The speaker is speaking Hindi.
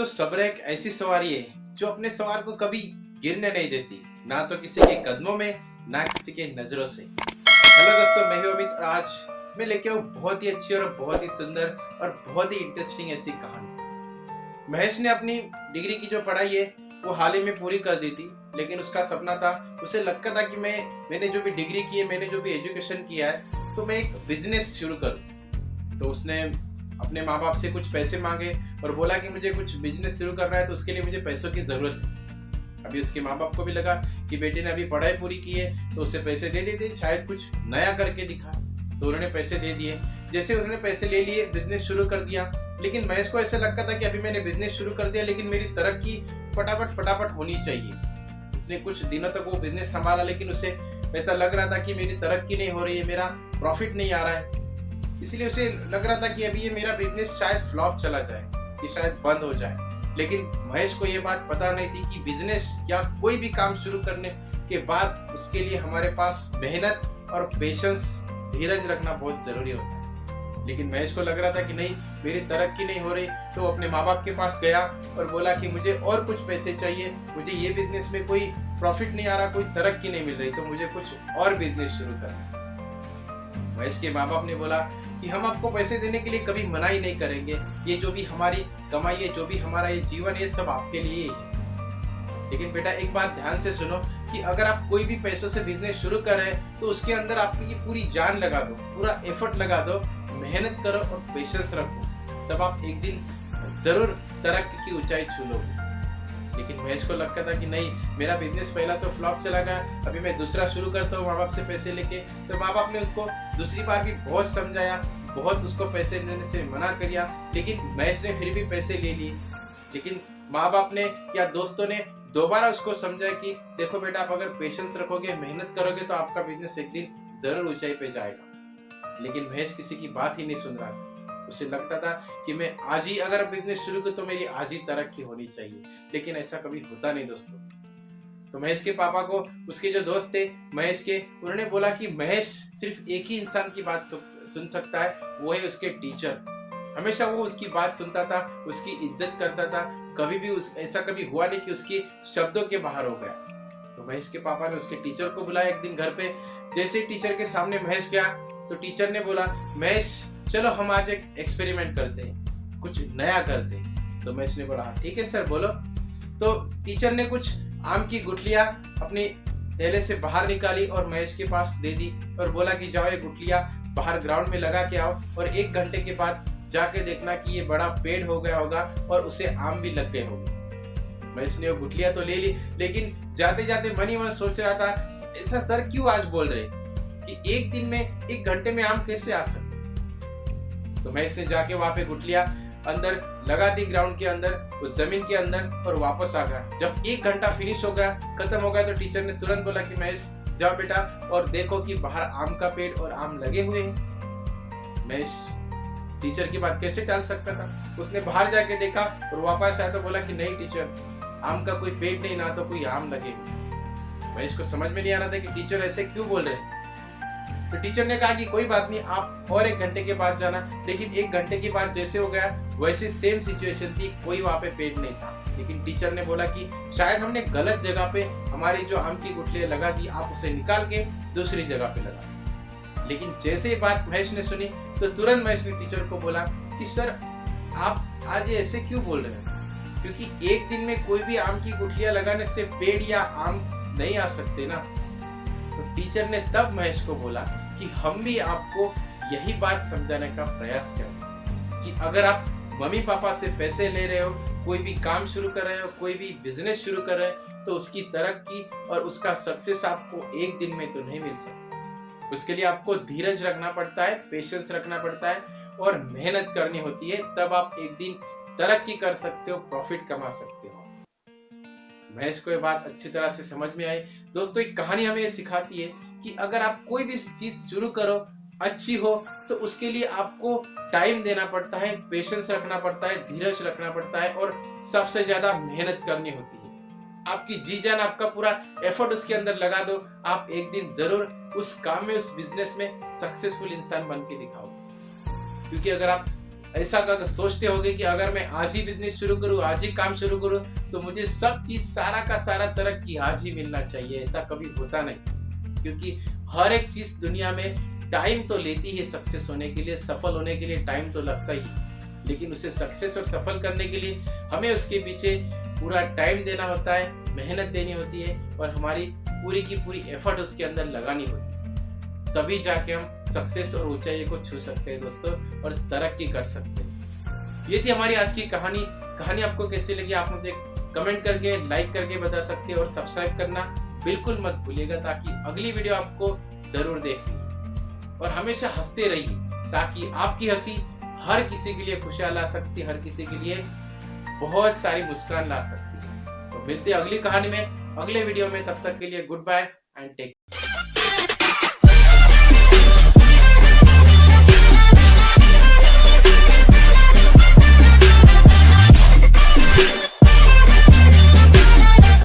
दोस्तों, सब्र एक ऐसी सवारी है जो अपने सवार को कभी गिरने नहीं देती, ना तो किसी के कदमों में, ना किसी के नजरों से। हेलो दोस्तों, मैं हूं अमित और आज मैं लेके आऊं बहुत ही अच्छी और बहुत ही सुंदर और बहुत ही इंटरेस्टिंग ऐसी कहानी। महेश ने अपनी डिग्री की जो पढ़ाई है वो हाल ही में पूरी कर दी थी, लेकिन उसका सपना था, उसे लगता था कि मैंने जो भी डिग्री की है, मैंने जो भी एजुकेशन किया है, तो मैं एक बिजनेस शुरू करूं। तो उसने अपने माँ बाप से कुछ पैसे मांगे और बोला कि मुझे कुछ बिजनेस शुरू करना है, तो उसके लिए मुझे पैसों की जरूरत है। अभी उसके माँ बाप को भी लगा कि बेटे ने अभी पढ़ाई पूरी की है, तो उसे पैसे दे देते, शायद कुछ नया करके दिखा। तो उन्होंने पैसे दे दिए। जैसे उसने पैसे ले लिए, बिजनेस शुरू कर दिया। लेकिन महेश को ऐसा लगता था कि अभी मैंने बिजनेस शुरू कर दिया, लेकिन मेरी तरक्की फटाफट होनी चाहिए। उसने कुछ दिनों तक वो बिजनेस संभाला, लेकिन उसे ऐसा लग रहा था कि मेरी तरक्की नहीं हो रही है, मेरा प्रॉफिट नहीं आ रहा है। इसलिए उसे लग रहा था कि अभी ये मेरा बिजनेस शायद फ्लॉप चला जाए, कि शायद बंद हो जाए। लेकिन महेश को ये बात पता नहीं थी कि बिजनेस या कोई भी काम शुरू करने के बाद उसके लिए हमारे पास मेहनत और पेशेंस, धीरज रखना बहुत जरूरी होता है। लेकिन महेश को लग रहा था कि नहीं, मेरी तरक्की नहीं हो रही। तो अपने माँ बाप के पास गया और बोला कि मुझे और कुछ पैसे चाहिए, मुझे ये बिजनेस में कोई प्रॉफिट नहीं आ रहा, कोई तरक्की नहीं मिल रही, तो मुझे कुछ और बिजनेस शुरू करना है। महेश के माँ बाप ने बोला कि हम आपको पैसे देने के लिए कभी मना ही नहीं करेंगे, ये जो भी हमारी कमाई है, जो भी हमारा ये जीवन है, सब आपके लिए ही है। लेकिन बेटा, एक बात ध्यान से सुनो कि अगर आप कोई भी पैसों से बिजनेस शुरू कर रहे हैं, तो उसके अंदर आपकी पूरी जान लगा दो, पूरा एफर्ट लगा दो, मेहनत करो और पेशेंस रखो, तब आप एक दिन जरूर तरक्की की ऊंचाई छू लोगे। लेकिन महेश को लगता था कि नहीं, मेरा बिजनेस पहला तो फ्लॉप चला गया, अभी मैं दूसरा शुरू करता हूँ माँ बाप से पैसे लेके। तो माँ बाप ने उसको दूसरी बार भी बहुत समझाया, बहुत उसको पैसे देने से मना किया, लेकिन महेश ने फिर भी पैसे ले लिए। लेकिन माँ बाप ने या दोस्तों ने दोबारा उसको समझाया कि देखो बेटा, आप अगर पेशेंस रखोगे, मेहनत करोगे, तो आपका बिजनेस एक दिन जरूर ऊंचाई पे जाएगा। लेकिन महेश किसी की बात ही नहीं सुन रहा था। उसे लगता था कि मैं आज ही अगर बिजनेस शुरू करूं तो मेरी आज ही तरक्की होनी चाहिए, लेकिन ऐसा कभी होता नहीं दोस्तों। तो महेश के पापा को उसके जो दोस्त थे महेश के, उन्होंने बोला कि महेश सिर्फ एक ही इंसान की बात सुन सकता है, वो है उसके टीचर। हमेशा वो उसकी बात सुनता था, उसकी इज्जत करता था, कभी भी ऐसा कभी हुआ नहीं कि उसकी शब्दों के बाहर हो गया। तो महेश के पापा ने उसके टीचर को बुलाया एक दिन घर पे। जैसे ही टीचर के सामने महेश गया, तो टीचर ने बोला, महेश चलो हम आज एक एक्सपेरिमेंट करते हैं, कुछ नया करते हैं। तो महेश ने बोला, ठीक है सर, बोलो। तो टीचर ने कुछ आम की गुठलियां अपनी थैले से बाहर निकाली और महेश के पास दे दी और बोला कि जाओ, ये गुठलियां बाहर ग्राउंड में लगा के आओ और 1 घंटे के बाद जाके देखना कि ये बड़ा पेड़ हो गया होगा और उसे आम भी लग गए होंगे। महेश ने वो गुठलियां तो ले ली, लेकिन जाते जाते मन ही मन सोच रहा था, ऐसा सर क्यों आज बोल रहे कि एक दिन में 1 घंटे में आम कैसे आ सकते। तो महेश ने जाके वहां पे गुठलियां अंदर लगा दी, ग्राउंड के अंदर, उस जमीन के अंदर, और वापस आ गया। जब 1 घंटा फिनिश हो गया, खत्म हो गया, तो टीचर ने तुरंत बोला कि महेश जाओ बेटा और देखो कि बाहर आम का पेड़ और आम लगे हुए हैं। महेश टीचर की बात कैसे टाल सकता था। उसने बाहर जाके देखा और वापस आया तो बोला कि नहीं टीचर, आम का कोई पेड़ नहीं, ना तो कोई आम लगे। महेश को समझ में नहीं आ रहा था कि टीचर ऐसे क्यों बोल रहे हैं। तो टीचर ने कहा कि कोई बात नहीं, आप और 1 घंटे के बाद जाना। लेकिन 1 घंटे के बाद जैसे हो गया, वैसे सेम सिचुएशन थी, कोई वहां पे पेड़ नहीं था। लेकिन टीचर ने बोला कि शायद हमने गलत जगह पे हमारी जो आम की गुठलियां लगा दी, आप उसे निकाल के दूसरी जगह पे लगा। लेकिन जैसे ही बात महेश ने सुनी, तो तुरंत महेश ने टीचर को बोला कि सर, आप आज ऐसे क्यों बोल रहे हैं, क्योंकि एक दिन में कोई भी आम की गुठलियां लगाने से पेड़ या आम नहीं आ सकते ना। तो टीचर ने तब महेश को बोला कि हम भी आपको यही बात समझाने का प्रयास करें कि अगर आप मम्मी पापा से पैसे ले रहे हो, कोई भी काम शुरू कर रहे हो, कोई भी बिजनेस शुरू कर रहे हो, तो उसकी तरक्की और उसका सक्सेस आपको एक दिन में तो नहीं मिल सकता। उसके लिए आपको धीरज रखना पड़ता है, पेशेंस रखना पड़ता है और मेहनत करनी होती है, तब आप एक दिन तरक्की कर सकते हो, प्रॉफिट कमा सकते हो। महेश को ये बात अच्छी तरह से समझ में आई। दोस्तों, एक कहानी हमें ये सिखाती है कि अगर आप कोई भी चीज शुरू करो, अच्छी हो, तो उसके लिए आपको टाइम देना पड़ता है, पेशेंस रखना पड़ता है, धीरज रखना पड़ता है और सबसे ज्यादा मेहनत करनी होती है। आपकी जी जान, आपका पूरा एफर्ट उसके अंदर लगा दो, आप एक दिन जरूर उस काम में, उस बिजनेस में सक्सेसफुल इंसान बन के दिखाओगे। क्योंकि अगर आप ऐसा सोचते होगे कि अगर मैं आज ही बिजनेस शुरू करूं, आज ही काम शुरू करूं, तो मुझे सब चीज सारा का सारा तरक्की आज ही मिलना चाहिए। ऐसा कभी होता नहीं, क्योंकि हर एक चीज दुनिया में टाइम तो लेती है। सक्सेस होने के लिए, सफल होने के लिए टाइम तो लगता ही, लेकिन उसे सक्सेस और सफल करने के लिए हमें उसके पीछे पूरा टाइम देना होता है, मेहनत देनी होती है और हमारी पूरी की पूरी एफर्ट उसके अंदर लगानी होती है। तभी जाके हम सक्सेस और ऊंचाई को छू सकते हैं दोस्तों, और तरक्की कर सकते हैं। ये थी हमारी आज की कहानी। कहानी आपको कैसी लगी आप मुझे कमेंट करके, लाइक करके बता सकते हैं, और सब्सक्राइब करना बिल्कुल मत भूलिएगा, ताकि अगली वीडियो आपको जरूर देखनी। और हमेशा हंसते रहिए, ताकि आपकी हंसी हर किसी के लिए खुशहाल ला सकती है, हर किसी के लिए बहुत सारी मुस्कान ला सकती है। तो मिलते हैं अगली कहानी में, अगले वीडियो में। तब तक के लिए goodbye and take care.